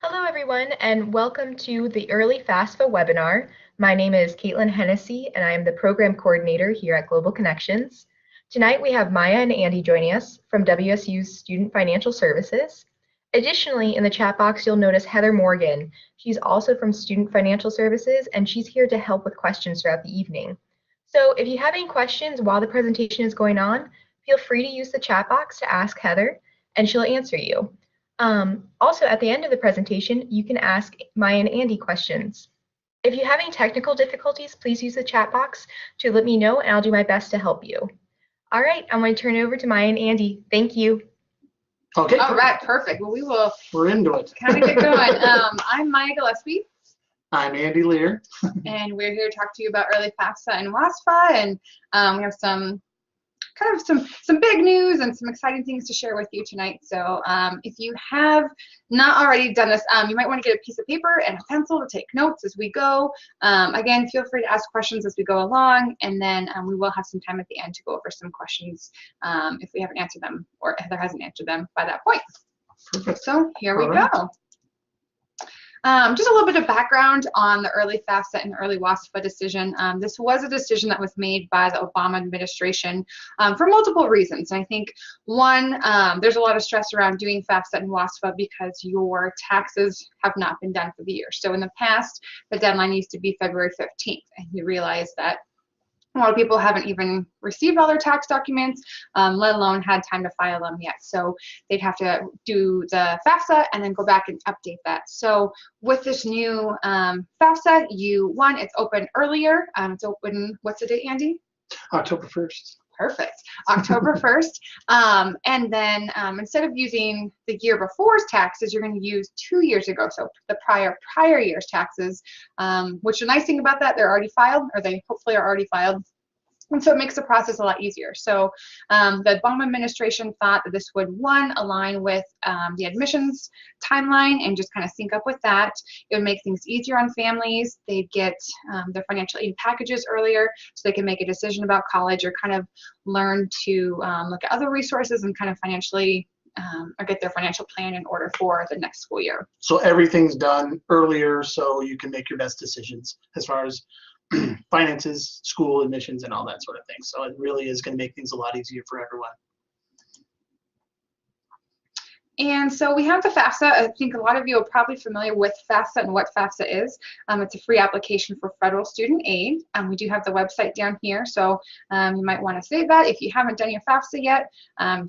Hello, everyone, and welcome to the Early FAFSA webinar. My name is Caitlin Hennessy, and I am the Program Coordinator here at Global Connections. Tonight, we have Maya and Andy joining us from WSU's Student Financial Services. Additionally, in the chat box, you'll notice Heather Morgan. She's also from Student Financial Services, and she's here to help with questions throughout the evening. So if you have any questions while the presentation is going on, feel free to use the chat box to ask Heather, and she'll answer you. Also, at the end of the presentation, you can ask Maya and Andy questions. If you have any technical difficulties, please use the chat box to let me know, and I'll do my best to help you. All right, I'm going to turn it over to Maya and Andy. Thank you. Okay. All right, perfect. Well, we will. We're into it. Kind of get going. I'm Maya Gillespie. I'm Andy Lear. And we're here to talk to you about early FAFSA and WASFA, and we have some big news and some exciting things to share with you tonight. So if you have not already done this, you might want to get a piece of paper and a pencil to take notes as we go. Again, feel free to ask questions as we go along, and then we will have some time at the end to go over some questions if we haven't answered them or if there hasn't answered them by that point. Perfect. So here we go. Just a little bit of background on the early FAFSA and early WASFA decision. This was a decision that was made by the Obama administration for multiple reasons. And I think one, there's a lot of stress around doing FAFSA and WASFA because your taxes have not been done for the year. So in the past, the deadline used to be February 15th, and you realize that a lot of people haven't even received all their tax documents, let alone had time to file them yet. So they'd have to do the FAFSA and then go back and update that. So with this new FAFSA, it's open earlier. It's open, what's the date, Andy? October 1st. Perfect. October 1st. And then instead of using the year before's taxes, you're going to use 2 years ago. So the prior year's taxes, which the nice thing about that, they're already filed, or they hopefully are already filed. And so it makes the process a lot easier. So the Obama administration thought that this would, one, align with the admissions timeline and just kind of sync up with that. It would make things easier on families. They'd get their financial aid packages earlier so they can make a decision about college or kind of learn to look at other resources and kind of financially or get their financial plan in order for the next school year. So everything's done earlier so you can make your best decisions as far as finances, school admissions, and all that sort of thing. So it really is going to make things a lot easier for everyone. And so we have the FAFSA. I think a lot of you are probably familiar with FAFSA and what FAFSA is. It's a free application for federal student aid. We do have the website down here, so you might want to save that. If you haven't done your FAFSA yet,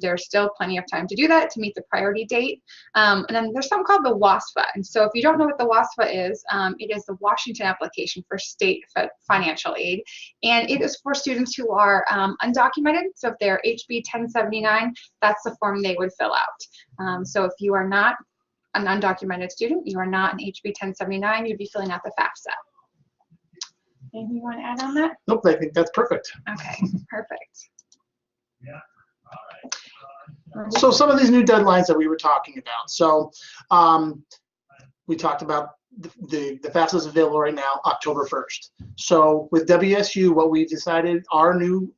there's still plenty of time to do that to meet the priority date. And then there's something called the WASFA. And so if you don't know what the WASFA is, it is the Washington application for state financial aid. And it is for students who are undocumented. So if they're HB 1079, that's the form they would fill out. So if you are not an undocumented student, you are not an HB 1079, you'd be filling out the FAFSA. Anything you want to add on that? Nope, I think that's perfect. Okay, perfect. Yeah. All right. So some of these new deadlines that we were talking about. So we talked about the FAFSA is available right now, October 1st. So with WSU, what we've decided, our new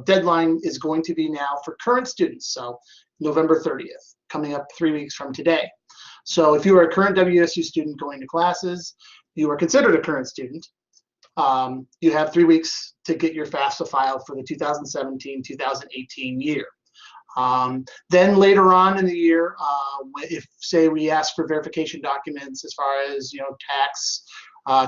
deadline is going to be now for current students. So November 30th, coming up 3 weeks from today. So if you are a current WSU student going to classes, you are considered a current student. You have 3 weeks to get your FAFSA file for the 2017-2018 year. Then later on in the year, if say we ask for verification documents as far as tax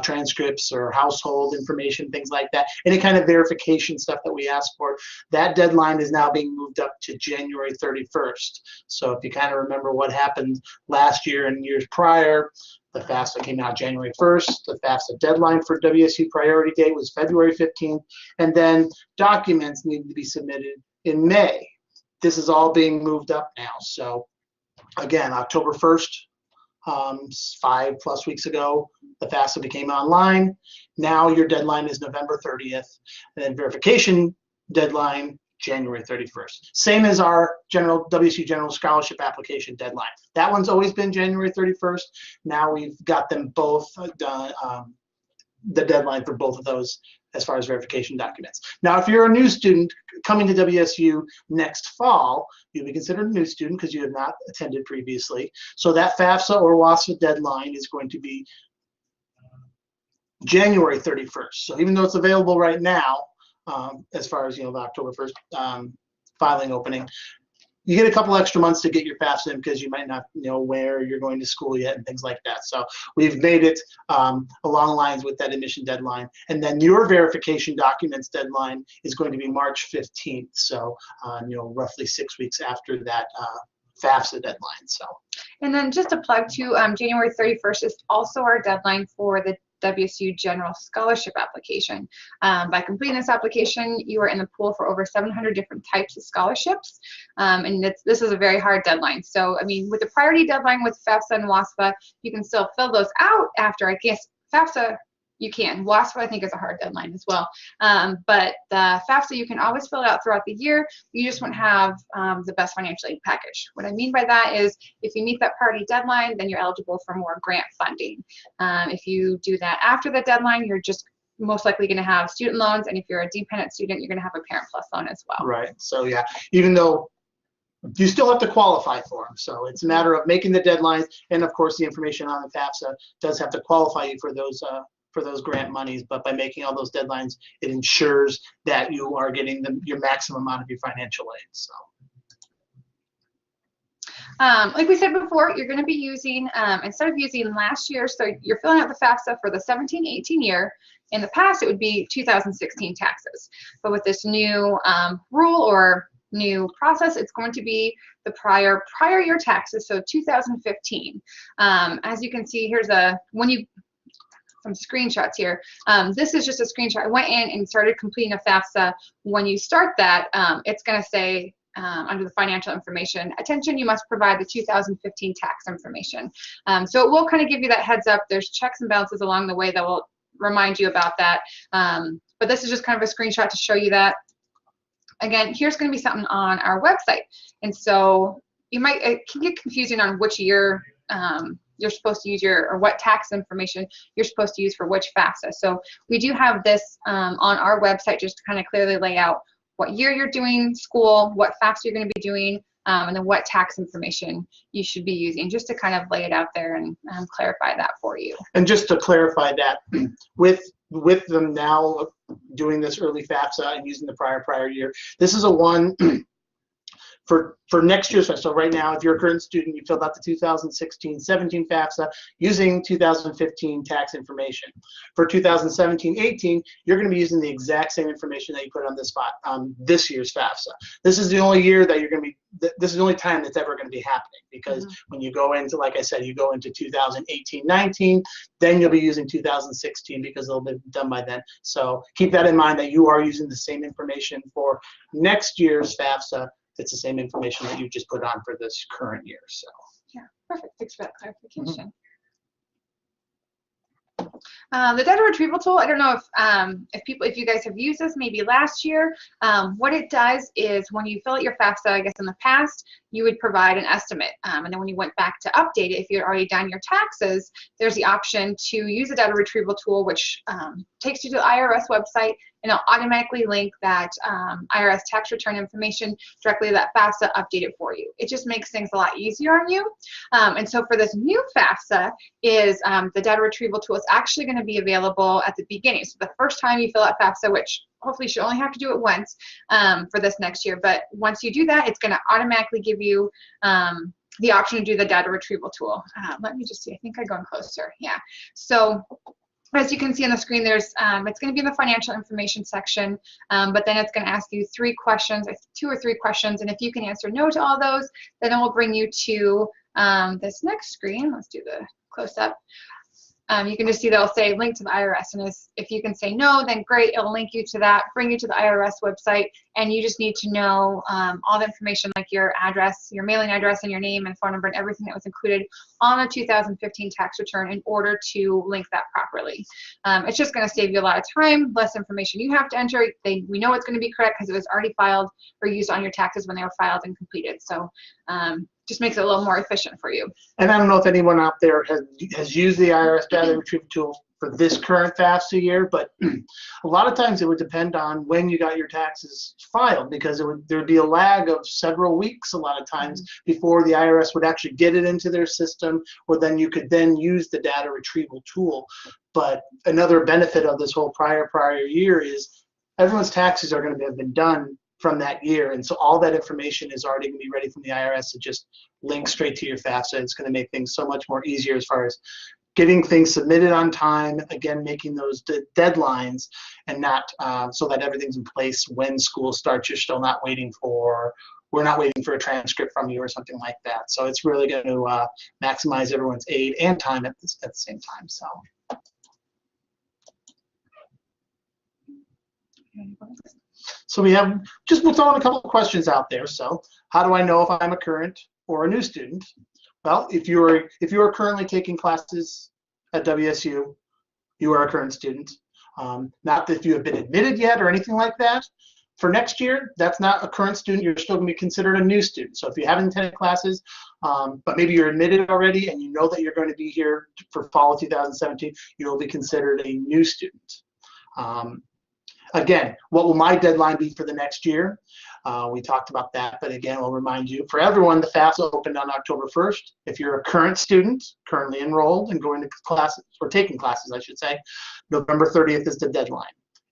transcripts or household information, things like that, any kind of verification stuff that we ask for, that deadline is now being moved up to January 31st. So if you kind of remember what happened last year and years prior, the FAFSA came out January 1st. The FAFSA deadline for WSU priority date was February 15th, and then documents needed to be submitted in May. This is all being moved up now. So again, October 1st, 5+ weeks ago, the FAFSA became online. Now your deadline is November 30th, and then verification deadline January 31st. Same as our WSU General Scholarship application deadline. That one's always been January 31st. Now we've got them both done. The deadline for both of those as far as verification documents. Now, if you're a new student coming to WSU next fall, you'll be considered a new student because you have not attended previously. So that FAFSA or WASFA deadline is going to be January 31st. So even though it's available right now, as far as the October 1st filing opening, you get a couple extra months to get your FAFSA in because you might not know where you're going to school yet and things like that. So we've made it along lines with that admission deadline. And then your verification documents deadline is going to be March 15th. So, roughly 6 weeks after that FAFSA deadline. So. And then just a plug too, January 31st is also our deadline for the WSU General Scholarship application. By completing this application, you are in the pool for over 700 different types of scholarships, and this is a very hard deadline. So, I mean, with the priority deadline with FAFSA and WASFA, you can still fill those out after, I guess, FAFSA, you can. WASFA, I think, is a hard deadline as well. But the FAFSA, you can always fill it out throughout the year. You just won't have the best financial aid package. What I mean by that is if you meet that priority deadline, then you're eligible for more grant funding. If you do that after the deadline, you're just most likely going to have student loans. And if you're a dependent student, you're going to have a Parent Plus loan as well. Right. So, yeah, even though you still have to qualify for them. So it's a matter of making the deadlines. And, of course, the information on the FAFSA does have to qualify you for those grant monies, but by making all those deadlines, it ensures that you are getting your maximum amount of your financial aid. So, like we said before, you're going to be using, instead of using last year, so you're filling out the FAFSA for the 17-18 year. In the past, it would be 2016 taxes. But with this new rule or new process, it's going to be the prior year taxes, so 2015. As you can see, here's some screenshots here. This is just a screenshot. I went in and started completing a FAFSA. When you start that, it's going to say under the financial information, attention, you must provide the 2015 tax information. So it will kind of give you that heads up. There's checks and balances along the way that will remind you about that. But this is just kind of a screenshot to show you that. Again, here's going to be something on our website. And so it can get confusing on which year you're supposed to use or what tax information you're supposed to use for which FAFSA. So we do have this on our website just to kind of clearly lay out what year you're doing school, what FAFSA you're going to be doing, and then what tax information you should be using, just to kind of lay it out there and clarify that for you. And just to clarify that, with them now doing this early FAFSA and using the prior year, this is a one for next year's FAFSA. So right now, if you're a current student, you filled out the 2016-17 FAFSA using 2015 tax information. For 2017-18, you're going to be using the exact same information that you put on this year's FAFSA. This is the only year that you're going to be. This is the only time that's ever going to be happening, because when you go into, like I said, you go into 2018-19, then you'll be using 2016 because it'll be done by then. So keep that in mind, that you are using the same information for next year's FAFSA. It's the same information that you just put on for this current year. So yeah, perfect. Thanks for that clarification. The data retrieval tool, I don't know if you guys have used this maybe last year. What it does is when you fill out your FAFSA, I guess in the past, you would provide an estimate. And then when you went back to update it, if you had already done your taxes, there's the option to use the data retrieval tool, which takes you to the IRS website, and it'll automatically link that IRS tax return information directly to that FAFSA, update it for you. It just makes things a lot easier on you. And so for this new FAFSA is the data retrieval tool is actually going to be available at the beginning. So the first time you fill out FAFSA, which hopefully you should only have to do it once for this next year, but once you do that, it's going to automatically give you the option to do the data retrieval tool. Let me just see, I think I'm going closer. Yeah. So as you can see on the screen, there's it's going to be in the financial information section, but then it's going to ask you 2 or 3 questions, and if you can answer no to all those, then it will bring you to this next screen. Let's do the close-up. You can just see they'll say link to the IRS, and if you can say no, then great, it'll link you to that, bring you to the IRS website, and you just need to know all the information, like your address, your mailing address, and your name and phone number and everything that was included on the 2015 tax return in order to link that properly. It's just going to save you a lot of time, less information you have to enter. We know it's going to be correct because it was already filed or used on your taxes when they were filed and completed. So just makes it a little more efficient for you. And I don't know if anyone out there has used the IRS data retrieval tool for this current FAFSA year, but a lot of times it would depend on when you got your taxes filed, because there'd be a lag of several weeks a lot of times before the IRS would actually get it into their system, or then you could then use the data retrieval tool. But another benefit of this whole prior year is everyone's taxes are going to have been done from that year, and so all that information is already going to be ready from the IRS to just link straight to your FAFSA. It's going to make things so much more easier as far as getting things submitted on time, again, making those deadlines, and not so that everything's in place when school starts. You're still not waiting for, we're not waiting for a transcript from you or something like that. So it's really going to maximize everyone's aid and time at the same time. So we'll throw in a couple of questions out there. So how do I know if I'm a current or a new student? Well, if you are currently taking classes at WSU, you are a current student. Not that you have been admitted yet or anything like that. For next year, that's not a current student. You're still going to be considered a new student. So if you haven't attended classes, but maybe you're admitted already and you know that you're going to be here for fall of 2017, you will be considered a new student. Again, what will my deadline be for the next year? We talked about that, but again, I'll remind you, for everyone, the FAFSA opened on October 1st. If you're a current student, currently enrolled and going to classes, or taking classes, I should say, November 30th is the deadline.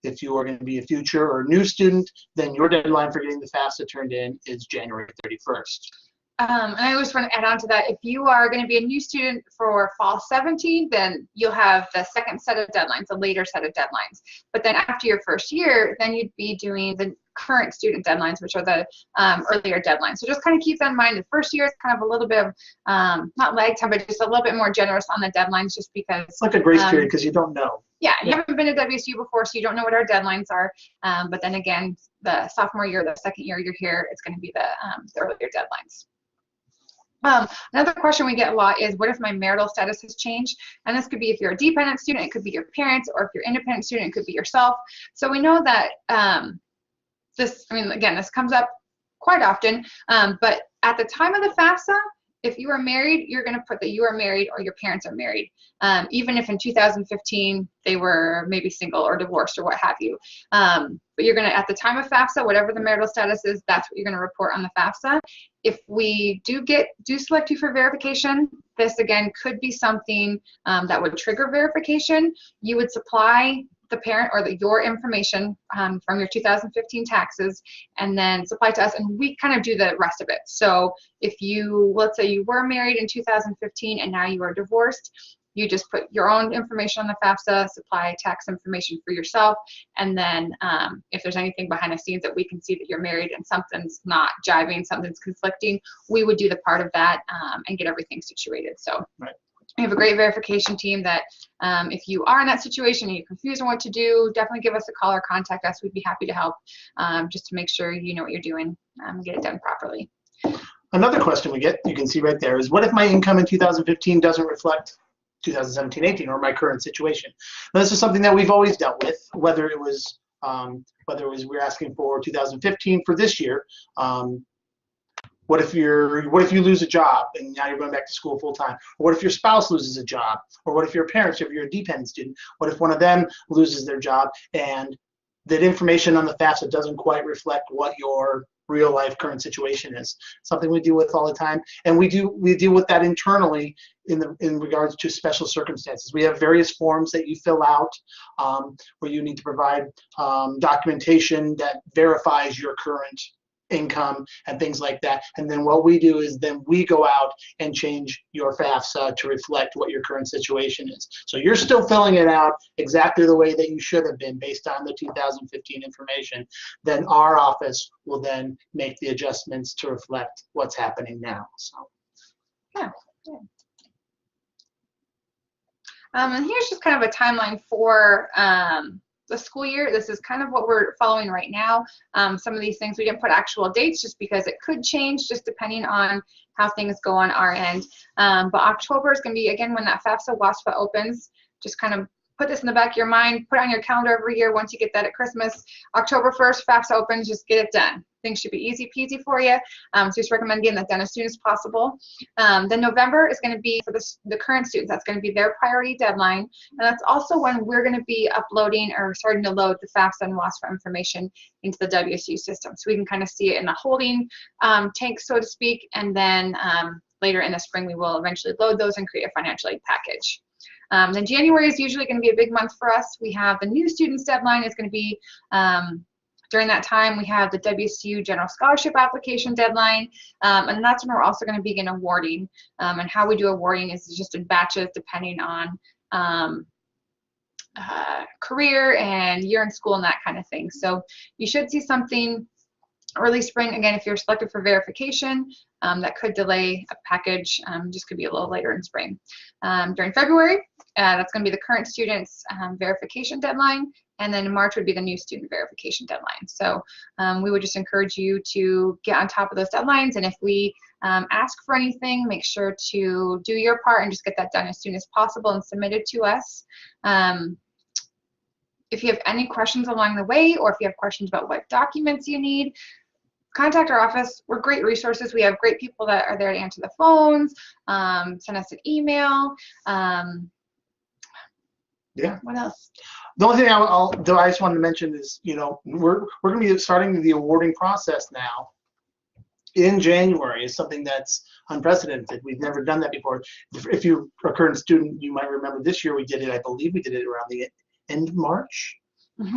If you are going to be a future or new student, then your deadline for getting the FAFSA turned in is January 31st. And I always want to add on to that, if you are going to be a new student for fall 17, then you'll have the second set of deadlines, a later set of deadlines. But then after your first year, then you'd be doing the current student deadlines, which are the earlier deadlines. So just kind of keep that in mind. The first year is kind of a little bit of, not lag time, but just a little bit more generous on the deadlines, just because. It's like a grace period because you don't know. Yeah, you haven't been to WSU before, so you don't know what our deadlines are. But then again, the sophomore year, the second year you're here, it's going to be the earlier deadlines. Another question we get a lot is, what if my marital status has changed? And this could be if you're a dependent student, it could be your parents, or if you're independent student, it could be yourself. So we know that this comes up quite often, but at the time of the FAFSA, if you are married, you're going to put that you are married or your parents are married, even if in 2015 they were maybe single or divorced or what have you. But you're going to, at the time of FAFSA, whatever the marital status is, that's what you're going to report on the FAFSA. If we do select you for verification, this again could be something that would trigger verification. You would supply the parent or your information from your 2015 taxes, and then supply to us, and we kind of do the rest of it. So if you, let's say you were married in 2015 and now you are divorced, you just put your own information on the FAFSA, supply tax information for yourself, and then if there's anything behind the scenes that we can see that you're married and something's not jiving, something's conflicting, we would do the part of that and get everything situated. So. Right. We have a great verification team that if you are in that situation and you're confused on what to do, definitely give us a call or contact us. We'd be happy to help just to make sure you know what you're doing and get it done properly. Another question we get, you can see right there, is what if my income in 2015 doesn't reflect 2017-18 or my current situation? Now, this is something that we've always dealt with, whether it was we're asking for 2015 for this year. What if you lose a job and now you're going back to school full time? Or what if your spouse loses a job? Or what if your parents, if you're a dependent student, what if one of them loses their job and that information on the FAFSA doesn't quite reflect what your real life current situation is? Something we deal with all the time, and we deal with that internally in regards to special circumstances. We have various forms that you fill out where you need to provide documentation that verifies your current income and things like that, and then what we do is then we go out and change your FAFSA to reflect what your current situation is. So you're still filling it out exactly the way that you should have been based on the 2015 information. Then our office will then make the adjustments to reflect what's happening now. So yeah. And here's just kind of a timeline for the school year. This is kind of what we're following right now. Some of these things we didn't put actual dates just because it could change just depending on how things go on our end. But October is going to be, again, when that FAFSA WASFA opens. Just kind of put this in the back of your mind, put it on your calendar every year once you get that at Christmas. October 1st, FAFSA opens, just get it done. things should be easy peasy for you. So just recommend getting that done as soon as possible. Then November is going to be for the current students. That's going to be their priority deadline, and that's also when we're going to be uploading or starting to load the FAFSA and WASFA information into the WSU system, so we can kind of see it in the holding tank, so to speak, and then later in the spring we will eventually load those and create a financial aid package. Then January is usually going to be a big month for us. We have the new students deadline is going to be during that time. We have the WSU General Scholarship application deadline, and that's when we're also going to begin awarding. And how we do awarding is just in batches depending on career and year in school and that kind of thing. So you should see something early spring. Again, if you're selected for verification, that could delay a package, just could be a little later in spring. During February, that's going to be the current students verification deadline, and then in March would be the new student verification deadline. So we would just encourage you to get on top of those deadlines, and if we ask for anything, make sure to do your part and just get that done as soon as possible and submit it to us. If you have any questions along the way, or if you have questions about what documents you need, contact our office. We're great resources. We have great people that are there to answer the phones, send us an email. Yeah. What else? The only thing I just wanted to mention is, we're going to be starting the awarding process now in January. Is something that's unprecedented. We've never done that before. If you're a current student, you might remember this year we did it. I believe we did it around the end of March,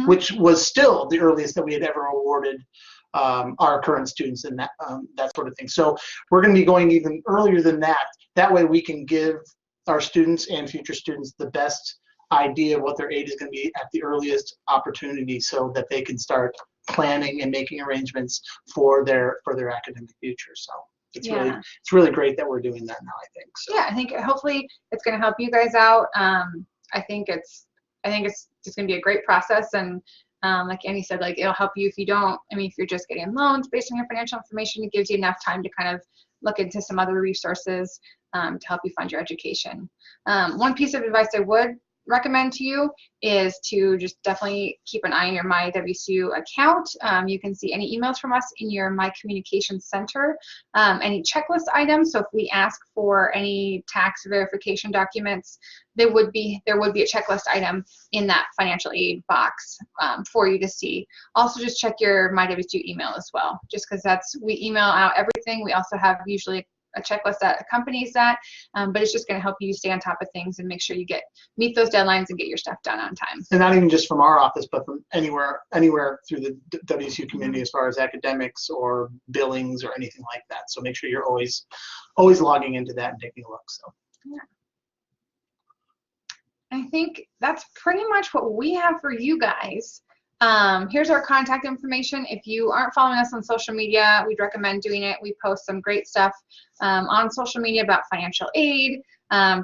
which was still the earliest that we had ever awarded our current students and that sort of thing. So we're going to be going even earlier than that. That way we can give our students and future students the best idea of what their aid is going to be at the earliest opportunity, so that they can start planning and making arrangements for their academic future. So it's really great that we're doing that now, I think. So. Yeah, I think hopefully it's going to help you guys out. I think it's just going to be a great process, and like Andy said, like it'll help you if you're just getting loans based on your financial information. It gives you enough time to kind of look into some other resources to help you fund your education. One piece of advice I would recommend to you is to just definitely keep an eye on your MyWSU account. You can see any emails from us in your My Communications Center, any checklist items. So if we ask for any tax verification documents, there would be a checklist item in that financial aid box for you to see. Also, just check your MyWSU email as well, just because we email out everything. We also have usually a checklist that accompanies that, but it's just going to help you stay on top of things and make sure you meet those deadlines and get your stuff done on time. And not even just from our office, but from anywhere through the WSU community, as far as academics or billings or anything like that. So make sure you're always logging into that and taking a look. So yeah, I think that's pretty much what we have for you guys. Here's our contact information. If you aren't following us on social media, we'd recommend doing it. We post some great stuff on social media about financial aid,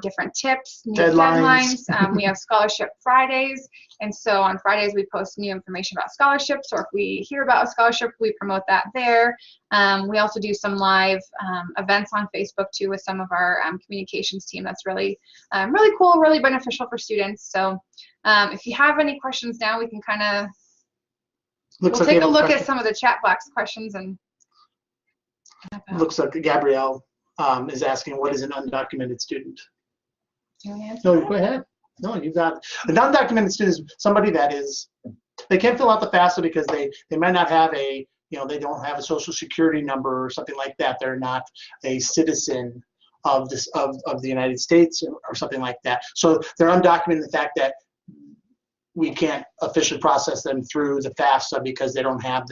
different tips, new deadlines. We have Scholarship Fridays, and so on Fridays we post new information about scholarships, or if we hear about a scholarship, we promote that there. We also do some live events on Facebook too with some of our communications team. That's really cool, really beneficial for students. So if you have any questions now, we can kind of take a look at some of the chat box questions. And looks like Gabrielle is asking, what is an undocumented student? Do you want to answer? No, go ahead. No, you got it. An undocumented student is somebody that they can't fill out the FAFSA because they might not have they don't have a social security number or something like that. They're not a citizen of the United States or something like that. So they're undocumented in the fact that we can't officially process them through the FAFSA because they don't have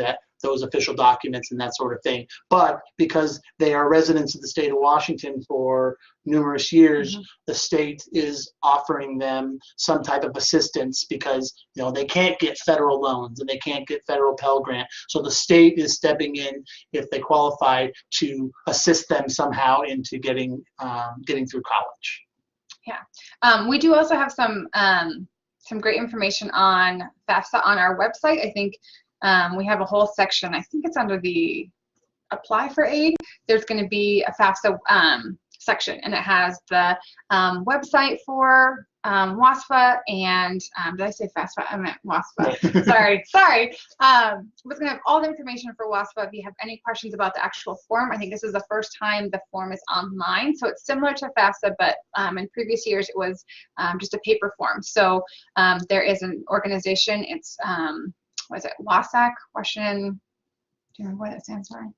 those official documents and that sort of thing. But because they are residents of the state of Washington for numerous years, the state is offering them some type of assistance because they can't get federal loans and they can't get federal Pell Grant. So the state is stepping in, if they qualify, to assist them somehow into getting through college. Yeah, we do also have some great information on FAFSA on our website. I think we have a whole section, I think it's under the Apply for Aid. There's going to be a FAFSA section, and it has the website for WASFA and did I say FAFSA? I meant WASFA. sorry. It's going to have all the information for WASFA. If you have any questions about the actual form, I think this is the first time the form is online. So it's similar to FAFSA, but in previous years it was just a paper form. So there is an organization. It's what is it? WASAC, Washington. Do you remember what it stands for?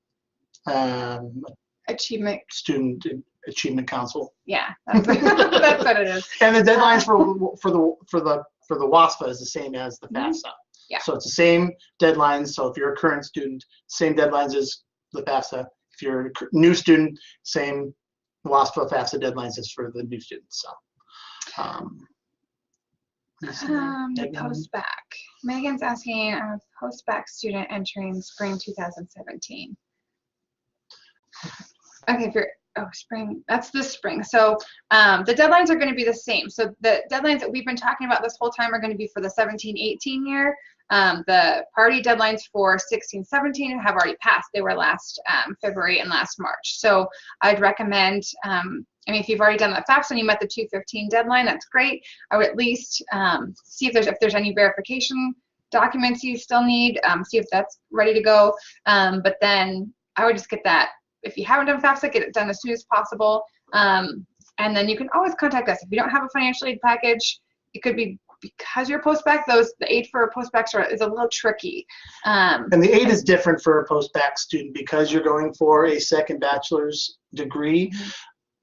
Achievement. Student Achievement Council. Yeah, that's what it is. And the deadlines for the WASFA is the same as the FAFSA. Yeah. So it's the same deadlines. So if you're a current student, same deadlines as the FAFSA. If you're a new student, same WASFA FAFSA deadlines as for the new students. So. The post-bac. Megan's asking, I'm a post-bac student entering spring 2017. Okay, if you're, spring, that's this spring. So the deadlines are going to be the same. So the deadlines that we've been talking about this whole time are going to be for the 17-18 year. The priority deadlines for 16-17 have already passed. They were last February and last March. So I'd recommend, I mean, if you've already done the FAFSA and you met the 2/15 deadline, that's great. I would at least see if there's any verification documents you still need, see if that's ready to go. But then I would just get that. If you haven't done FAFSA, get it done as soon as possible. And then you can always contact us. If you don't have a financial aid package, it could be because you're post-bac, the aid for a post-bac is a little tricky. And the aid is different for a post-bac student because you're going for a second bachelor's degree. Mm-hmm.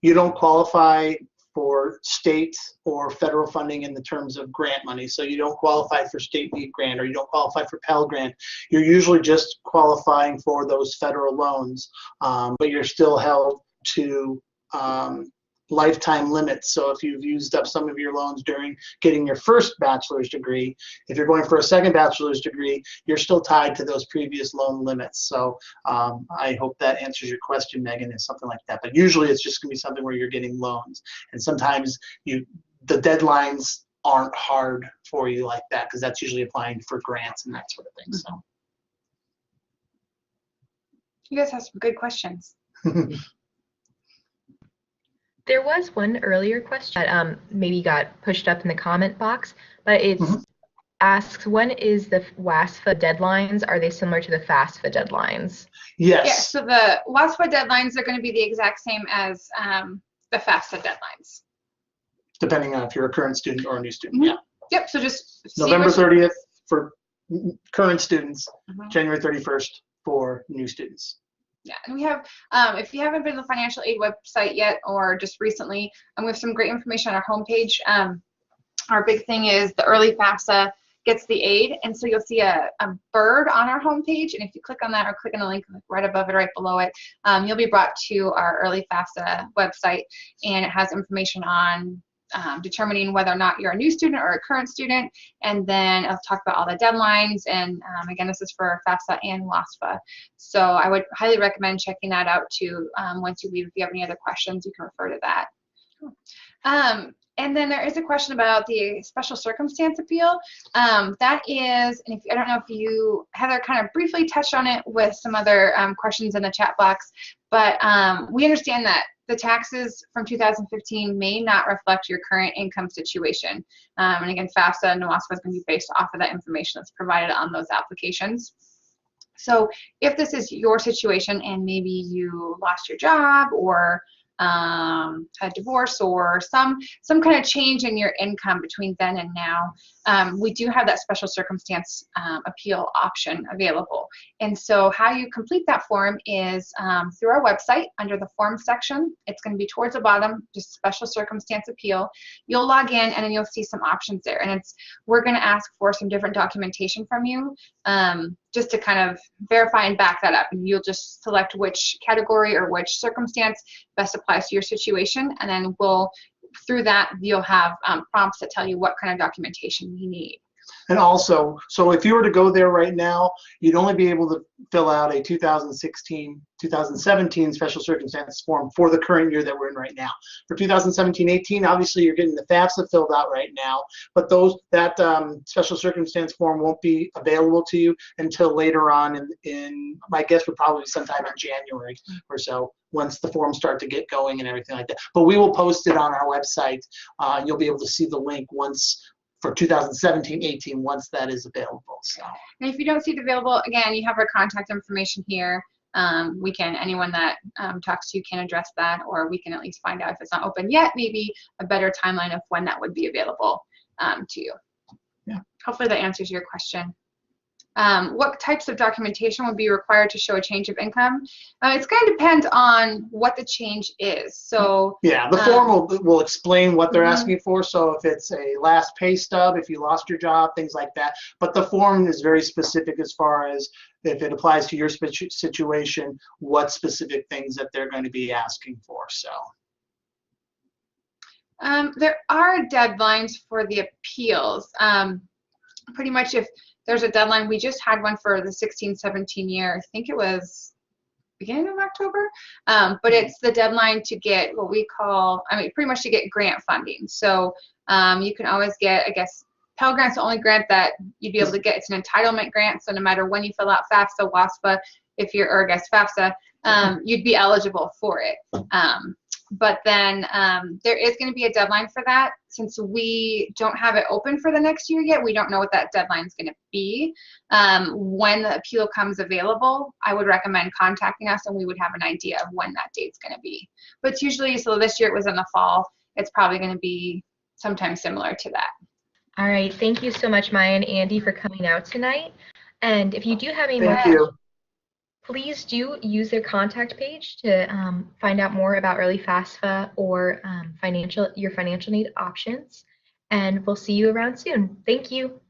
You don't qualify for state or federal funding in the terms of grant money. So you don't qualify for state lead grant or you don't qualify for Pell Grant. You're usually just qualifying for those federal loans, but you're still held to lifetime limits. So if you've used up some of your loans during getting your first bachelor's degree, if you're going for a second bachelor's degree, you're still tied to those previous loan limits. So I hope that answers your question, Megan, is something like that. But usually it's just going to be something where you're getting loans. And sometimes the deadlines aren't hard for you like that because that's usually applying for grants and that sort of thing. So you guys have some good questions. There was one earlier question that maybe got pushed up in the comment box, but it asks, when is the WASFA deadlines? Are they similar to the FAFSA deadlines? Yes. Yeah, so the WASFA deadlines are going to be the exact same as the FAFSA deadlines. Depending on if you're a current student or a new student, yeah. Yep, so just November 30th for current students, January 31st for new students. Yeah, and we have, if you haven't been to the financial aid website yet or just recently, we have some great information on our homepage. Our big thing is the early FAFSA gets the aid, and so you'll see a bird on our homepage, and if you click on that or click on the link right above it, right below it, you'll be brought to our early FAFSA website, and it has information on determining whether or not you're a new student or a current student, and then I'll talk about all the deadlines, and again, this is for FAFSA and WASFA. So I would highly recommend checking that out too. Once you leave, if you have any other questions, you can refer to that. And then there is a question about the special circumstance appeal. That is, and I don't know if you, Heather, kind of briefly touched on it with some other questions in the chat box, but we understand that the taxes from 2015 may not reflect your current income situation. And again, FAFSA and WASFA is going to be based off of that information that's provided on those applications. So if this is your situation and maybe you lost your job or a divorce or some kind of change in your income between then and now, we do have that special circumstance appeal option available. And so how you complete that form is through our website under the form section. It's going to be towards the bottom, just special circumstance appeal. You'll log in and then you'll see some options there, and we're going to ask for some different documentation from you just to kind of verify and back that up, and you'll just select which category or which circumstance best applies to your situation, and then through that you'll have prompts that tell you what kind of documentation you need. And also, so if you were to go there right now, you'd only be able to fill out a 2017 special circumstances form for the current year that we're in right now. For 2017-18, obviously you're getting the FAFSA filled out right now, but that special circumstance form won't be available to you until later on in my guess would probably be sometime in January or so, once the forms start to get going and everything like that. But we will post it on our website. You'll be able to see the link for 2017-18 once that is available. So. And if you don't see it available, again, you have our contact information here. Anyone that talks to you can address that, or we can at least find out if it's not open yet, maybe a better timeline of when that would be available to you. Yeah. Hopefully that answers your question. What types of documentation would be required to show a change of income? It's going to depend on what the change is. So yeah, the form will explain what they're asking for. So if it's a last pay stub, if you lost your job, things like that. But the form is very specific as far as if it applies to your situation, what specific things that they're going to be asking for. So. There are deadlines for the appeals. Pretty much if there's a deadline, we just had one for the 16-17 year. I think it was beginning of October, but it's the deadline to get what we call, pretty much to get grant funding. So you can always get, I guess, Pell Grant's the only grant that you'd be able to get. It's an entitlement grant, so no matter when you fill out FAFSA, WASFA, or I guess FAFSA, you'd be eligible for it. But then there is going to be a deadline for that. Since we don't have it open for the next year yet, we don't know what that deadline is going to be. When the appeal comes available, I would recommend contacting us, and we would have an idea of when that date's going to be. But it's usually, so this year it was in the fall, it's probably going to be sometime similar to that. All right, thank you so much, Maya and Andy, for coming out tonight. And if you do have any more Thank you. please do use their contact page to find out more about early FAFSA or your financial need options. And we'll see you around soon. Thank you.